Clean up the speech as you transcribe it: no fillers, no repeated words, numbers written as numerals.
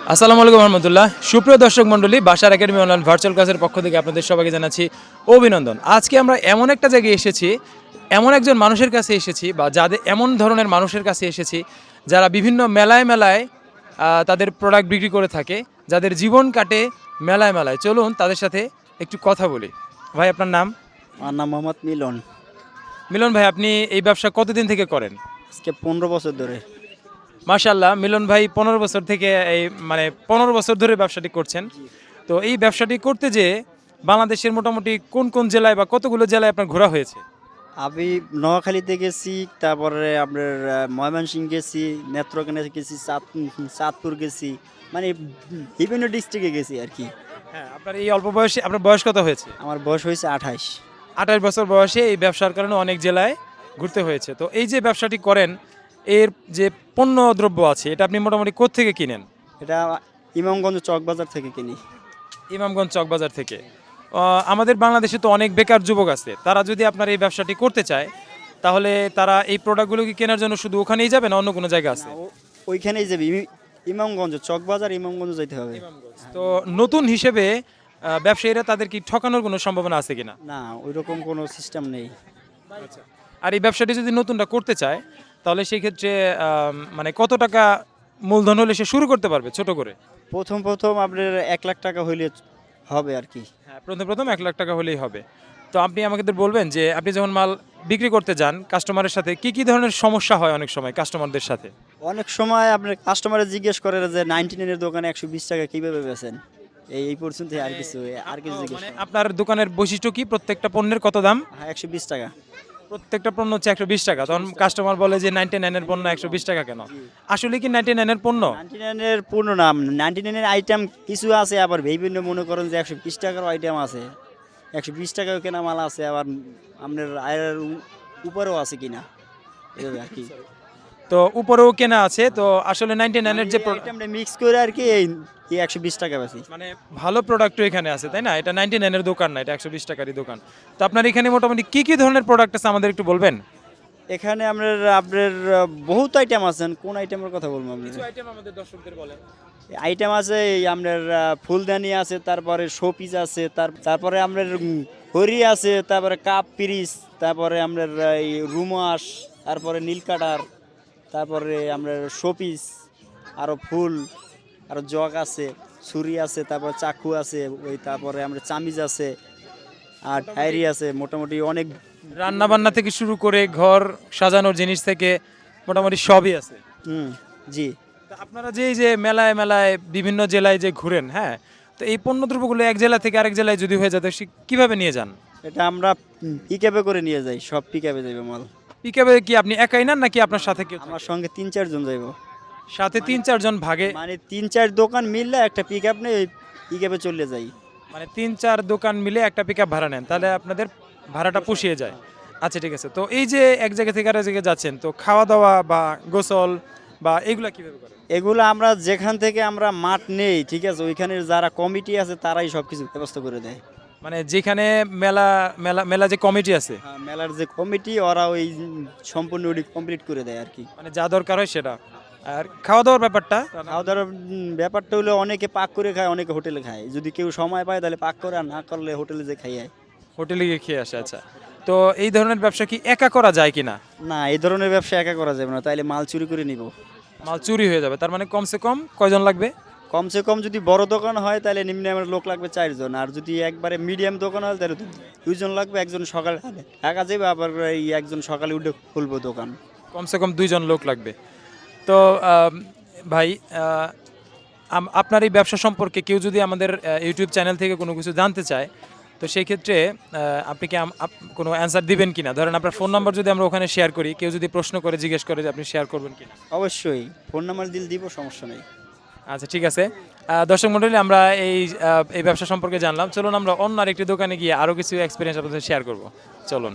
আসসালামু আলাইকুম রহমতুল্লাহ। সুপ্রিয় দর্শক মণ্ডলী, বাশার একাডেমি অনলাইন ভার্চুয়াল ক্লাসের পক্ষ থেকে আপনাদের সবাইকে জানাচ্ছি অভিনন্দন। আজকে আমরা এমন একটা জায়গায় এসেছি, এমন একজন মানুষের কাছে এসেছি, বা যাদের এমন ধরনের মানুষের কাছে এসেছি যারা বিভিন্ন মেলায় মেলায় তাদের প্রোডাক্ট বিক্রি করে থাকে, যাদের জীবন কাটে মেলায় মেলায়। চলুন তাদের সাথে একটু কথা বলি। ভাই, আপনার নাম? আমার নাম মোহাম্মদ মিলন। মিলন ভাই, আপনি এই ব্যবসা কতদিন থেকে করেন? আজকে 15 বছর ধরে। মাশাআল্লাহ, মিলন ভাই 15 বছর থেকে এই 15 বছর ধরে ব্যবসাটি করছেন। তো এই ব্যবসাটি করতে যে বাংলাদেশের মোটামুটি কোন কোন জেলায় বা কতগুলো জেলায় আপনার ঘোরা হয়েছে? আমি নোয়াখালীতে গেছি, তারপরে আপনার ময়মনসিংহ গেছি, নেত্রকোনা গেছি, চাঁদপুর গেছি, মানে বিভিন্ন ডিস্ট্রিক্টে গেছি আর কি। হ্যাঁ, আপনার এই অল্প বয়সে আপনার বয়স কত হয়েছে? আমার বয়স হয়েছে 28। 28 বছর বয়সে এই ব্যবসার কারণে অনেক জেলায় ঘুরতে হয়েছে। তো এই যে ব্যবসাটি করেন, এর যে পণ্য দ্রব্য আছে এটা আপনি মোটামুটি কোত্থেকে কিনেন? এটা ইমামগঞ্জ চকবাজার থেকে কিনি। ইমামগঞ্জ চকবাজার থেকে। আমাদের বাংলাদেশে তো অনেক বেকার যুবক আছে, তারা যদি আপনার এই ব্যবসাটি করতে চায় তাহলে তারা এই প্রোডাক্টগুলো কি কেনার জন্য শুধু ওখানেই যাবে না অন্য কোনো জায়গা আছে? ওইখানেই যাবি, ইমামগঞ্জ চকবাজার, ইমামগঞ্জ যেতে হবে। তো নতুন হিসেবে ব্যবসায়ীরা তাদের কি ঠকানোর কোনো সম্ভাবনা আছে কিনা? না, ওইরকম কোনো সিস্টেম নেই। আর এই ব্যবসাটি যদি নতুনটা করতে চায় তাহলে সেই ক্ষেত্রে কত টাকা মূলধন হলে সে শুরু করতে পারবে ছোট করে? প্রথম আপনার 1 লাখ টাকা হইলে হবে আর কি। হ্যাঁ, প্রথম 1 লাখ টাকা হলেই হবে। তো আপনি আমাকে বলবেন যে আপনি যখন মাল বিক্রি করতে যান কাস্টমারের সাথে কি কি ধরনের সমস্যা হয় অনেক সময় কাস্টমারদের সাথে? অনেক সময় আপনার কাস্টমারে জিজ্ঞেস করে যে 99 এর দোকানে 120 টাকা কিভাবে বেচেন, এই পর্যন্ত। আর কিছু জিজ্ঞেস করে। আপনার দোকানের বৈশিষ্ট্য কি? প্রত্যেকটা পণ্যের কত দাম? হ্যাঁ, 120 টাকা। প্রত্যেকটা পণ্য হচ্ছে 120 টাকা। তখন কাস্টমার বলে যে 99 এর পণ্য 120 টাকা কেন? আসলে কি 99 এর পণ্য? 99 এর পূর্ণ নাম, 99 এর আইটেম কিছু আছে, আবার বিভিন্ন মনে করেন যে 120 টাকার আইটেম আছে, 120 টাকাও কেনা মাল আছে, আবার আপনার আয়ের উপরেও আছে কিনা, এভাবে আর কি। তো উপরেও কেনা আছে। তো আসলে 99 এর যে আইটেমটা মিক্স করে আর কি এই 120 টাকা বেশি। ভালো প্রোডাক্টও এখানে আছে, তাই না? এটা 99 এর দোকান না, এটা 120 টাকারই দোকান। তো আপনার এখানে মোটামুটি কি কি ধরনের প্রোডাক্ট আছে আমাদের একটু বলবেন? এখানে আপনার বহুত আইটেম আছেন, কোন আইটেমের কথা বলবো আপনি? কিছু আইটেম আমাদের দর্শকদের বলেন। আইটেম আছে এই আপনার ফুলদানি আছে, তারপরে শোপিস আছে, তারপরে আপনার হরি আছে, তারপরে কাপ পিরিস, তারপরে আপনার এই রুমাস, তারপরে নীলকাটার, তারপরে আপনার শোপিস, আরও ফুল, আরও জগ আছে, ছুরি আছে, তারপরে চাকু আছে, ওই তারপরে আমরা চামিজ আছে, আর ডায়েরি আছে, মোটামুটি অনেক। রান্না বান্না থেকে শুরু করে ঘর সাজানোর জিনিস থেকে মোটামুটি সবই আছে। জি। তা আপনারা যে এই যে মেলায় মেলায় বিভিন্ন জেলায় যে ঘুরেন, হ্যাঁ, তো এই পণ্য দ্রব্যগুলো এক জেলা থেকে আরেক জেলায় যদি হয়ে যায় সে কিভাবে নিয়ে যান? এটা আমরা পিকআপে করে নিয়ে যাই, সব পিকআপে যাবে মাল। পিকআপে কি আপনি একাই নেন নাকি আপনার সাথে কেউ? আমার সঙ্গে 3-4 জন যাইব। সাথে 3-4 জন ভাগে? 3-4 দোকান মিললে একটা পিকআপ নেই, ওই পিকআপে চলে যাই। 3-4 দোকান মিলে একটা পিকআপ ভাড়া নেন, তাহলে আপনাদের ভাড়াটা পুষিয়ে যায়। আচ্ছা, ঠিক আছে। তো এই যে এক জায়গা থেকে আরেক জায়গায় যাচ্ছেন, তো খাওয়া দাওয়া বা গোসল বা এগুলা কিভাবে করেন? এগুলো আমরা যেখান থেকে আমরা মাঠ নেই, ঠিক আছে, ওইখানে যারা কমিটি আছে তারাই সব কিছু ব্যবস্থা করে দেয়। যেখানে মেলা মেলা মেলা যে কমিটি আছে, মেলার যে কমিটি, ওরা ওই সম্পূর্ণ কমপ্লিট করে দেয় আর কি। যা দরকার হয় সেটা। আর খাওয়া দাওয়ার ব্যাপারটা? খাওয়া দাওয়ার ব্যাপারটা হলো অনেকে পাক করে খায়, অনেকে হোটেলে খায়। যদি কেউ সময় পায় তাহলে পাক করে, আর না করলে হোটেলে যে খাইয়ে। হোটেলে গিয়ে খেয়ে আসে। আচ্ছা, তো এই ধরনের ব্যবসা কি একা করা যায় কিনা? না, এই ধরনের ব্যবসা একা করা যাবে না, তাইলে মাল চুরি করে নিব। মাল চুরি হয়ে যাবে। তার কমসে কম কয়জন লাগবে? কমসে কম যদি বড় দোকান হয় তাহলে নিম্নে আমার লোক লাগবে 4 জন, আর যদি একবারে মিডিয়াম দোকান হয় তাহলে 2 জন লাগবে। একজন সকালে ঢাকা যাবে, আবার এই একজন সকালে উঠে খুলবো দোকান। কমসে কম 2 জন লোক লাগবে। তো ভাই, আপনার এই ব্যবসা সম্পর্কে কেউ যদি আমাদের ইউটিউব চ্যানেল থেকে কোনো কিছু জানতে চায়, তো সেই ক্ষেত্রে আপনি কি কোনো অ্যান্সার দিবেন কিনা? ধরেন আপনার ফোন নাম্বার যদি আমরা ওখানে শেয়ার করি, কেউ যদি প্রশ্ন করে জিজ্ঞেস করে যে আপনি শেয়ার করবেন কিনা? অবশ্যই ফোন নাম্বার দিব, সমস্যা নেই। আচ্ছা, ঠিক আছে। দর্শক মণ্ডলী, আমরা এই ব্যবসা সম্পর্কে জানলাম। চলুন আমরা অন্য আরেকটি দোকানে গিয়ে আরও কিছু এক্সপিরিয়েন্স আপনাদের শেয়ার করব। চলুন।